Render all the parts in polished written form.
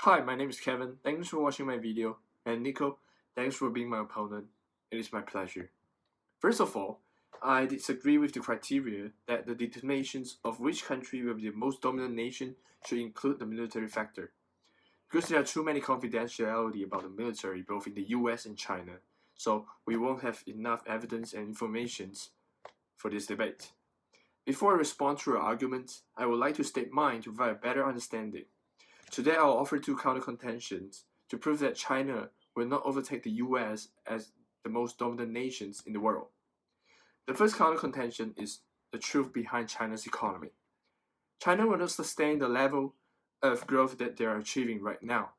Hi, my name is Kevin. Thanks for watching my video. And Nico, thanks for being my opponent. It is my pleasure. First of all, I disagree with the criteria that the determinations of which country will be the most dominant nation should include the military factor. Because there are too many confidentiality about the military both in the US and China, so we won't have enough evidence and informations for this debate. Before I respond to your arguments, I would like to state mine to provide a better understanding. Today I'll offer two counter-contentions to prove that China will not overtake the US as the most dominant nations in the world. The first counter-contention is the truth behind China's economy. China will not sustain the level of growth that they are achieving right now.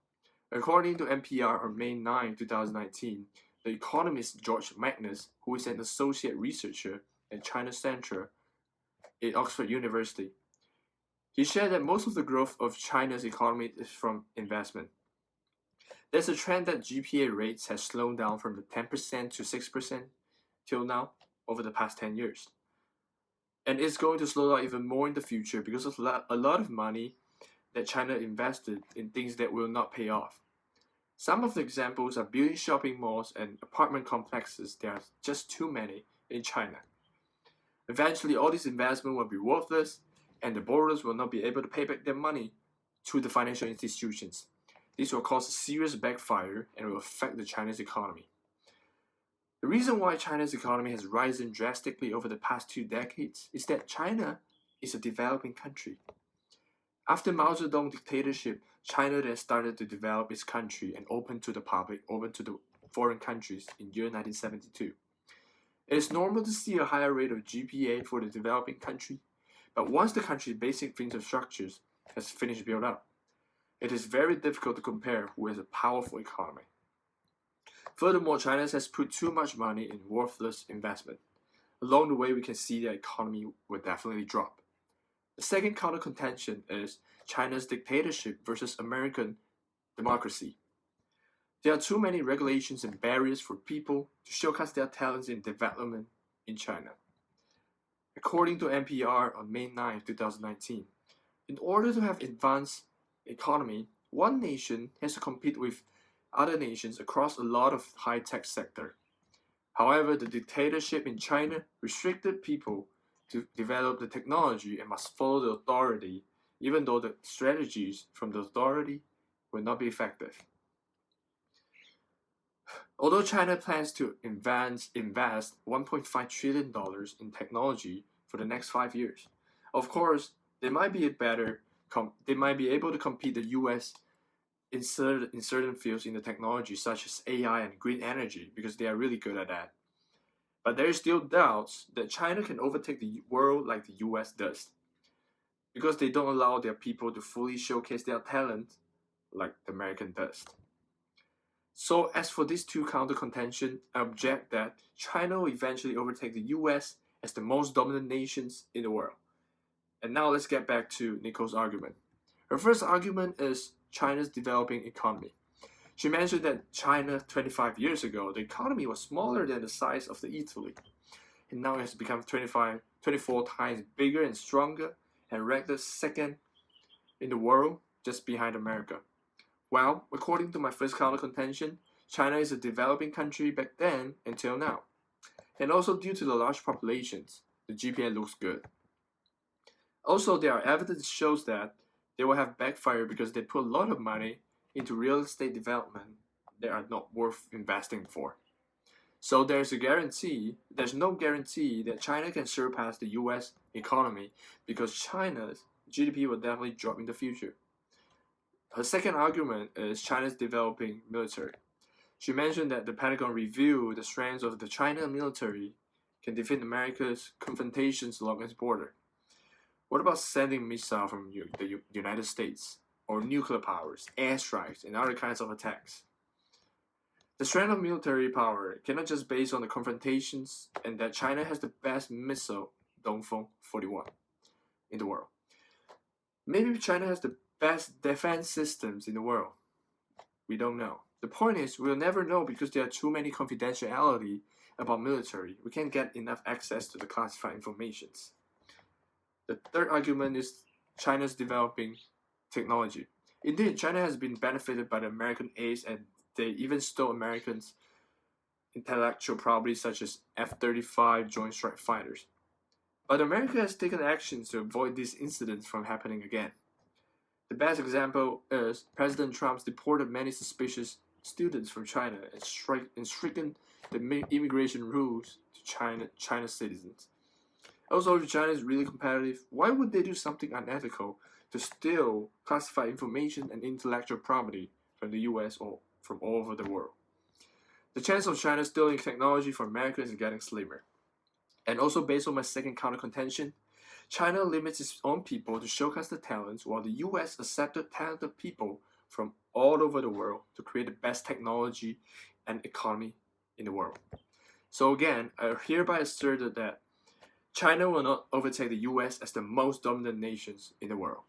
According to NPR on May 9, 2019, the economist George Magnus, who is an associate researcher at China Centre at Oxford University, he shared that most of the growth of China's economy is from investment. There's a trend that GPA rates have slowed down from the 10% to 6% till now over the past 10 years. And it's going to slow down even more in the future because of a lot of money that China invested in things that will not pay off. Some of the examples are building shopping malls and apartment complexes. There are just too many in China. Eventually, all this investment will be worthless and the borrowers will not be able to pay back their money to the financial institutions. This will cause a serious backfire and will affect the Chinese economy. The reason why China's economy has risen drastically over the past 2 decades is that China is a developing country. After Mao Zedong dictatorship, China then started to develop its country and open to the public, open to the foreign countries in year 1972. It is normal to see a higher rate of GPA for the developing country, but once the country's basic infrastructures has finished built up, it is very difficult to compare who has a powerful economy. Furthermore, China has put too much money in worthless investment. Along the way, we can see the economy will definitely drop. The second counter contention is China's dictatorship versus American democracy. There are too many regulations and barriers for people to showcase their talents in development in China. According to NPR on May 9, 2019, in order to have advanced economy, one nation has to compete with other nations across a lot of high-tech sector. However, the dictatorship in China restricted people to develop the technology and must follow the authority, even though the strategies from the authority will not be effective. Although China plans to invest $1.5 trillion in technology for the next 5 years, of course, they might be able to compete the US in certain fields in the technology such as AI and green energy because they are really good at that. But there is still doubts that China can overtake the world like the US does because they don't allow their people to fully showcase their talent like the American does. So as for these two counter contention, I object that China will eventually overtake the US as the most dominant nations in the world. And now let's get back to Nico's argument. Her first argument is China's developing economy. She mentioned that China 25 years ago, the economy was smaller than the size of the Italy. And now it has become 24 times bigger and stronger and ranked the second in the world just behind America. Well, according to my first counter contention, China is a developing country back then until now. And also due to the large populations, the GPA looks good. Also, there are evidence shows that they will have backfire because they put a lot of money into real estate development that are not worth investing for. So there's no guarantee that China can surpass the US economy because China's GDP will definitely drop in the future. Her second argument is China's developing military. She mentioned that the Pentagon reviewed the strengths of the China military can defeat America's confrontations along its border. What about sending missiles from the United States, or nuclear powers, airstrikes, and other kinds of attacks? The strength of military power cannot just based on the confrontations and that China has the best missile, Dongfeng 41, in the world. Maybe China has the best defense systems in the world. We don't know. The point is, we'll never know because there are too many confidentiality about military. We can't get enough access to the classified informations. The third argument is China's developing technology. Indeed, China has been benefited by the American aids, and they even stole Americans' intellectual property such as F-35 Joint Strike Fighters. But America has taken actions to avoid these incidents from happening again. The best example is President Trump's deported many suspicious students from China and stricken the immigration rules to China's citizens. Also, if China is really competitive, why would they do something unethical to steal classified information and intellectual property from the US or from all over the world? The chance of China stealing technology from America is getting slimmer. And also, based on my second counter contention, China limits its own people to showcase their talents, while the US accepted talented people from all over the world to create the best technology and economy in the world. So again, I hereby asserted that China will not overtake the US as the most dominant nations in the world.